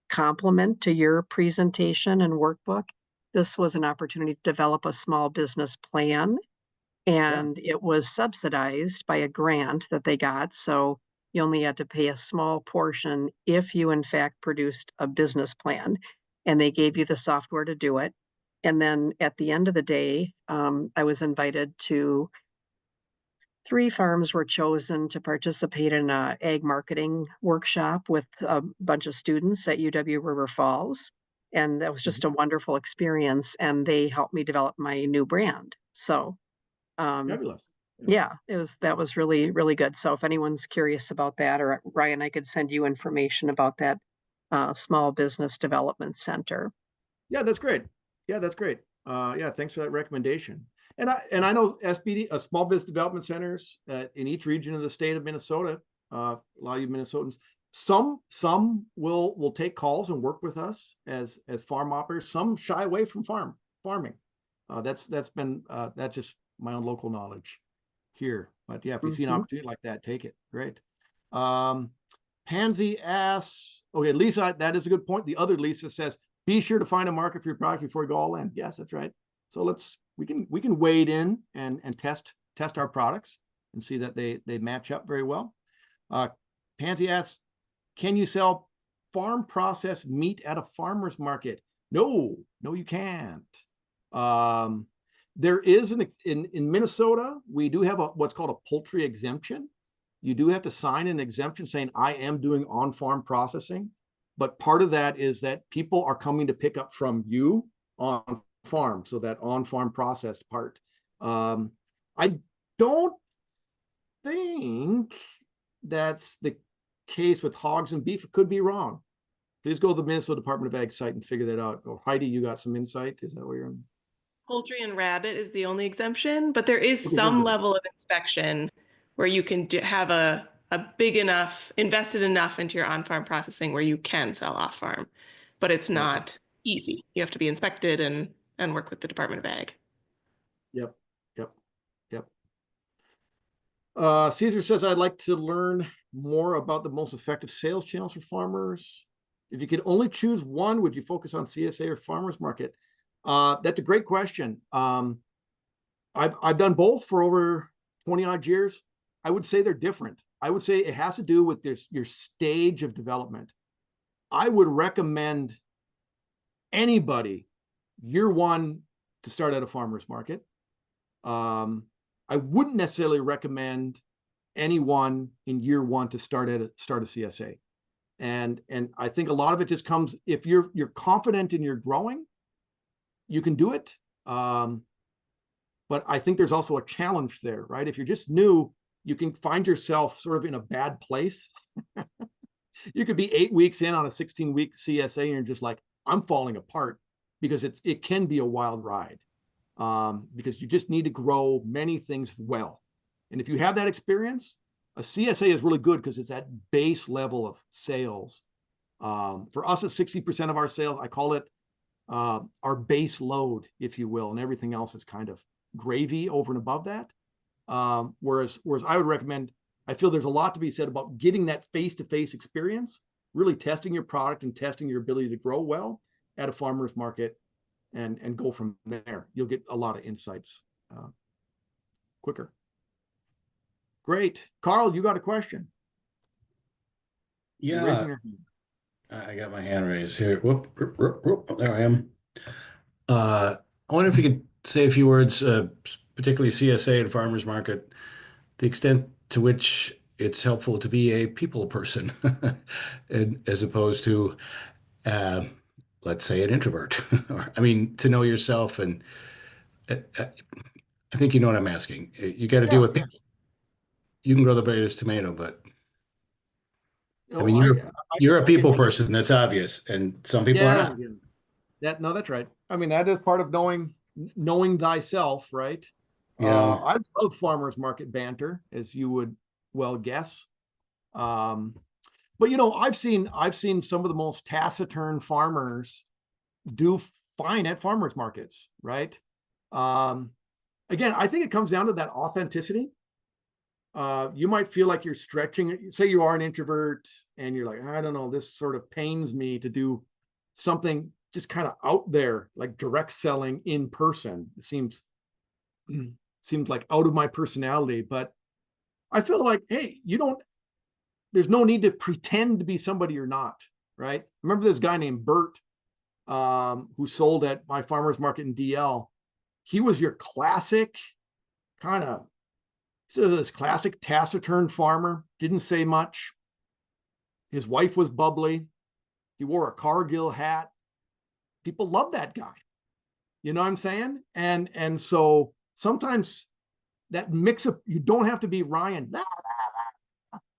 complement to your presentation and workbook. This was an opportunity to develop a small business plan, and it was subsidized by a grant that they got. So you only had to pay a small portion if you in fact produced a business plan, and they gave you the software to do it. And then at the end of the day, I was invited to 3 farms were chosen to participate in an ag marketing workshop with a bunch of students at UW River Falls. And that was just a wonderful experience. And they helped me develop my new brand. So,
fabulous.
Yeah, that was really, really good. So if anyone's curious about that, or Ryan, I could send you information about that Small Business Development Center.
Yeah, that's great. Yeah, that's great. Yeah, thanks for that recommendation. And I know SBD, Small Business Development Centers in each region of the state of Minnesota. A lot of you Minnesotans, Some will take calls and work with us as farm operators. Some shy away from farming. That's just my own local knowledge here. But yeah, if you see an opportunity like that, take it. Great. Pansy asks, okay, Lisa, that is a good point. The other Lisa says, be sure to find a market for your product before you go all in. Yes, that's right. So we can wade in and test our products and see that they match up very well. Pansy asks, can you sell farm processed meat at a farmer's market? No, you can't. There is in Minnesota, we do have what's called a poultry exemption. You do have to sign an exemption saying I am doing on-farm processing, but part of that is that people are coming to pick up from you on farm, so that on-farm processed part. I don't think that's the case with hogs and beef. It could be wrong. Please go to the Minnesota Department of Ag site and figure that out. Oh, Heidi, you got some insight? Is that where you're in?
Poultry and rabbit is the only exemption, but there is some level of inspection where you can have a big enough, invested enough into your on-farm processing where you can sell off-farm, but it's not easy. You have to be inspected and work with the Department of Ag.
Yep. Caesar says, I'd like to learn more about the most effective sales channels for farmers. If you could only choose one, would you focus on CSA or farmers market? That's a great question. I've done both for over 20 odd years. I would say they're different. I would say it has to do with your stage of development. I would recommend anybody year one to start at a farmer's market. I wouldn't necessarily recommend anyone in year one to start a CSA. And I think a lot of it just comes, if you're confident in your growing, you can do it. But I think there's also a challenge there, right? If you're just new, you can find yourself sort of in a bad place. You could be 8 weeks in on a 16-week CSA and you're just like, I'm falling apart, because it can be a wild ride. Because you just need to grow many things well. And if you have that experience, a CSA is really good because it's that base level of sales. For us, at 60% of our sales, I call it our base load, if you will, and everything else is kind of gravy over and above that. Whereas I would recommend, I feel there's a lot to be said about getting that face-to-face experience, really testing your product and testing your ability to grow well at a farmer's market, and go from there. You'll get a lot of insights quicker. Great. Carl, you got a question?
Yeah. I got my hand raised here. Whoop, there I am. I wonder if you could say a few words, particularly CSA and farmers market, the extent to which it's helpful to be a people person and, as opposed to, let's say, an introvert. I mean, to know yourself. And I think you know what I'm asking. You got to deal with people. You can grow the greatest tomato, but I mean, you're a people person. That's obvious, and some people are not.
No, that's right. I mean, that is part of knowing thyself, right?
Yeah.
I love farmers market banter, as you would well guess. But I've seen some of the most taciturn farmers do fine at farmers markets, right? Again, I think it comes down to that authenticity. You might feel like you're stretching. Say you are an introvert and you're like, I don't know, this sort of pains me to do something just kind of out there, like direct selling in person. It seems like out of my personality, but I feel like, hey, there's no need to pretend to be somebody you're not, right? Remember this guy named Bert, who sold at my farmer's market in DL. He was your classic this classic taciturn farmer, didn't say much. His wife was bubbly. He wore a Cargill hat. People love that guy. You know what I'm saying? And so sometimes that mix up, you don't have to be Ryan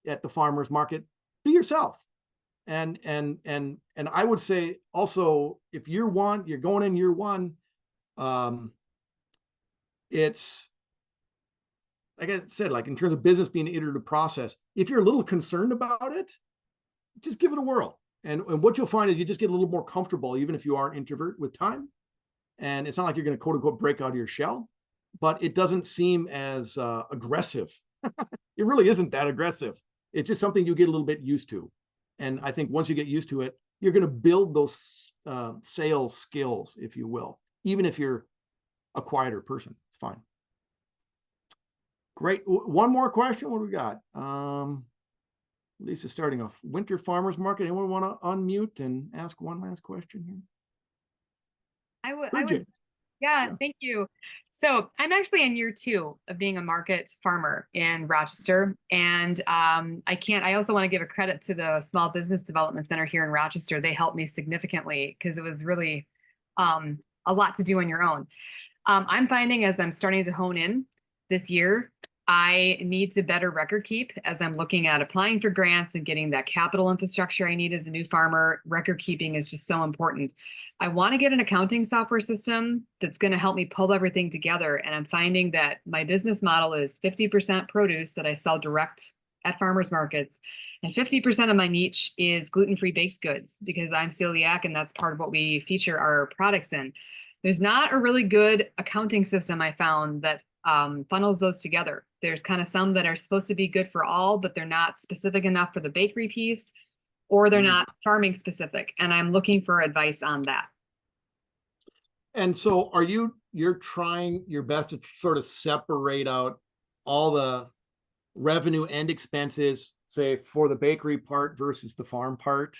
at the farmer's market. Be yourself. And I would say also, if you're going in year one, it's like I said, like in terms of business being an iterative process, if you're a little concerned about it, just give it a whirl. And what you'll find is you just get a little more comfortable, even if you are an introvert, with time. And it's not like you're going to quote unquote break out of your shell, but it doesn't seem as aggressive. It really isn't that aggressive. It's just something you get a little bit used to. And I think once you get used to it, you're going to build those sales skills, if you will, even if you're a quieter person. It's fine. Great. One more question. What do we got? Lisa's starting off. Winter farmers market. Anyone want to unmute and ask one last question here?
I would,
Bridget.
yeah,
Yeah.
thank you. So I'm actually in year 2 of being a market farmer in Rochester. And I also want to give a credit to the Small Business Development Center here in Rochester. They helped me significantly because it was really a lot to do on your own. I'm finding as I'm starting to hone in this year, I need to better record keep as I'm looking at applying for grants and getting that capital infrastructure I need as a new farmer. Record keeping is just so important. I want to get an accounting software system that's going to help me pull everything together. And I'm finding that my business model is 50% produce that I sell direct at farmers markets, and 50% of my niche is gluten-free baked goods because I'm celiac and that's part of what we feature our products in. There's not a really good accounting system I found that funnels those together. There's kind of some that are supposed to be good for all, but they're not specific enough for the bakery piece, or they're not farming specific. And I'm looking for advice on that.
And so you're trying your best to sort of separate out all the revenue and expenses, say for the bakery part versus the farm part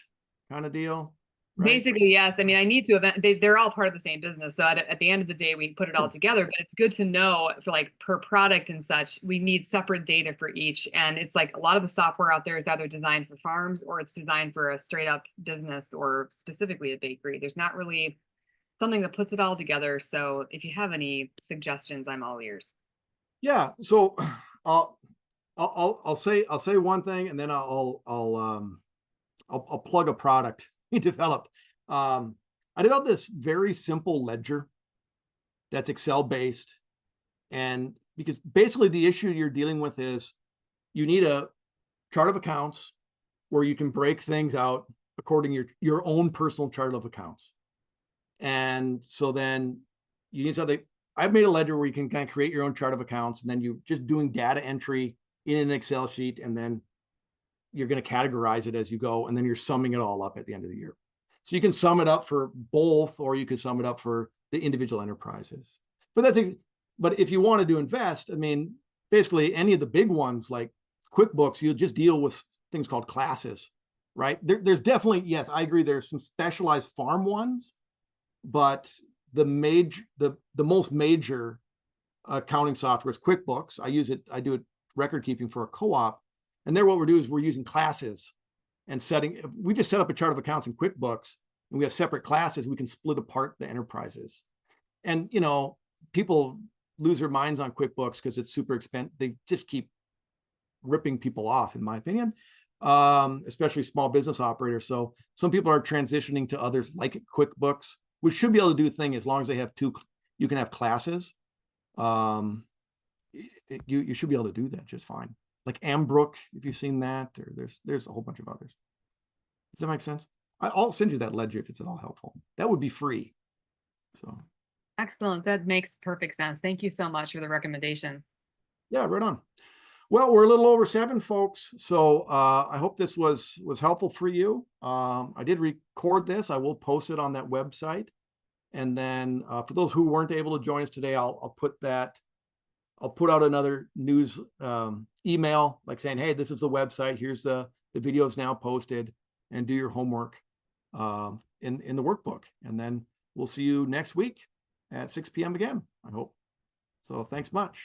kind of deal? Right?
Basically, yes. I mean, I need to they're all part of the same business. So at the end of the day, we put it all together, but it's good to know for like per product and such, we need separate data for each. And it's like a lot of the software out there is either designed for farms or it's designed for a straight up business or specifically a bakery. There's not really something that puts it all together. So if you have any suggestions, I'm all ears.
Yeah. So I'll say one thing, and then I'll plug a product he developed. I developed this very simple ledger that's Excel based, and because basically the issue you're dealing with is you need a chart of accounts where you can break things out according to your own personal chart of accounts. And so then you need something. I've made a ledger where you can kind of create your own chart of accounts, and then you just doing data entry in an Excel sheet, and then you're going to categorize it as you go, and then you're summing it all up at the end of the year. So you can sum it up for both, or you can sum it up for the individual enterprises. But if you wanted to invest, I mean, basically any of the big ones like QuickBooks, you'll just deal with things called classes, right? There's definitely, yes, I agree. There's some specialized farm ones, but the most major accounting software is QuickBooks. I do it record keeping for a co-op. And there what we're doing is we're using classes and we just set up a chart of accounts in QuickBooks, and we have separate classes. We can split apart the enterprises. And, people lose their minds on QuickBooks because it's super expensive. They just keep ripping people off, in my opinion, especially small business operators. So some people are transitioning to others like QuickBooks, which should be able to do the thing as long as they have you can have classes. You should be able to do that just fine. Like Ambrook, if you've seen that, or there's a whole bunch of others. Does that make sense? I'll send you that ledger if it's at all helpful. That would be free. So
Excellent. That makes perfect sense. Thank you so much for the recommendation.
yeah, right on. Well, we're a little over 7, folks. So I hope this was helpful for you. I did record this. I will post it on that website. And then for those who weren't able to join us today, I'll put out another news email, like saying, hey, this is the website. Here's the videos now posted, and do your homework in the workbook. And then we'll see you next week at 6 p.m. again, I hope. So thanks much.